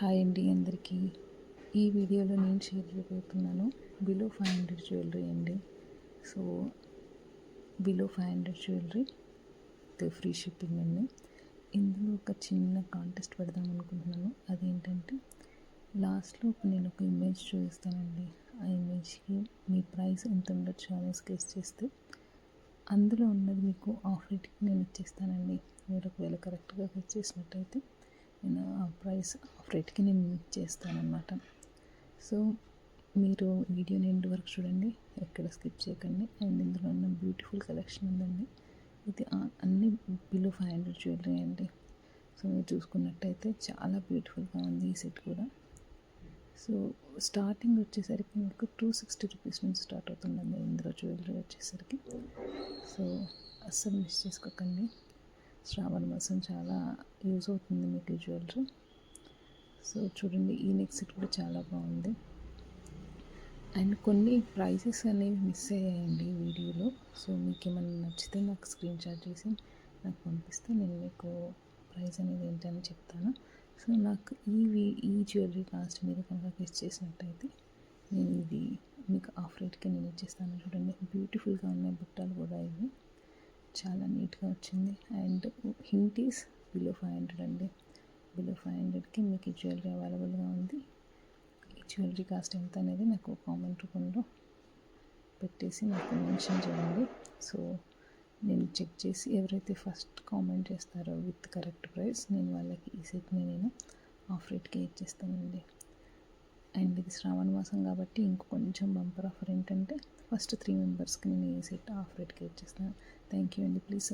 Hi అండి అందరికీ. ఈ వీడియోలో నేను షేర్ చేయబోతున్నాను బిలో 500 జ్యువెలరీ అండి. So below 500 jewellery free shipping అండి. ఇందులో ఒక చిన్న కాంటెస్ట్ పెడదాం అనుకుంటున్నాను. అదేంటంటే లాస్ట్లో నేను ఒక ఇమేజ్ చూపిస్తానండి. ఆ ఇమేజ్కి మీ ప్రైస్ ఎంత ఉండొచ్చు అనేసి గెస్ చేస్తే అందులో ఉన్నది మీకు ఆఫ్ రేట్కి నేను ఇచ్చేస్తానండి. మీరు ఒకవేళ కరెక్ట్గా గెస్ చేసినట్టయితే నేను ఆ ప్రైస్ ఆఫ్ రేట్కి నేను ఇచ్చేస్తానమాట. సో మీరు వీడియోని ఎండ్ వరకు చూడండి, ఎక్కడ స్కిప్ చేయకండి. అండ్ ఇందులో ఉన్న బ్యూటిఫుల్ కలెక్షన్ ఉందండి. ఇది అన్ని బిలో 500 జ్యువెలరీ అండి. సో మీరు చూసుకున్నట్టయితే చాలా బ్యూటిఫుల్గా ఉంది ఈ సెట్ కూడా. సో స్టార్టింగ్ వచ్చేసరికి మీకు 260 రూపీస్ నుంచి స్టార్ట్ అవుతుందండి ఇందులో జ్యువెలరీ వచ్చేసరికి. సో అస్సలు మిస్ చేసుకోకండి. శ్రావణ మాసం చాలా యూజ్ అవుతుంది మీకు ఈ జ్యువెలరీ. సో చూడండి, ఈ నెక్ సెట్ కూడా చాలా బాగుంది. అండ్ కొన్ని ప్రైసెస్ అనేవి మిస్ అయ్యాయండి వీడియోలో. సో మీకు ఏమైనా నచ్చితే నాకు స్క్రీన్ షాట్ చేసి నాకు పంపిస్తే నేను మీకు ప్రైస్ అనేది ఏంటని చెప్తాను. సో నాకు ఈ జ్యువెలరీ కాస్ట్ మీరు కనుక గెస్ చేసినట్టయితే నేను ఇది మీకు ఆఫ్ రేట్కి నేను ఇచ్చేస్తాను. చూడండి, బ్యూటిఫుల్గా ఉన్నాయి బుట్టాలు కూడా. ఇవి చాలా నీట్గా వచ్చింది. అండ్ హింట్ ఈస్ బిలో 500 అండి. బిలో 500కి మీకు ఈ జ్యువెలరీ అవైలబుల్గా ఉంది. ఈ జ్యువెలరీ కాస్ట్ ఎంత అనేది నాకు కామెంట్ రూపంలో పెట్టేసి నాకు మెన్షన్ చేయండి. సో నేను చెక్ చేసి ఎవరైతే ఫస్ట్ కామెంట్ చేస్తారో విత్ కరెక్ట్ ప్రైస్ నేను వాళ్ళకి ఈ సెట్ని నేను ఆఫ్ రేట్కి ఇచ్చేస్తానండి. అండ్ ఇది శ్రావణ మాసం కాబట్టి ఇంకొంచెం బంపర్ ఆఫర్ ఏంటంటే ఫస్ట్ 3 మెంబర్స్కి నేను ఈ సెట్ ఆఫ్ రేట్కి ఇచ్చేస్తాను. థ్యాంక్ యూ అండి. ప్లీజ్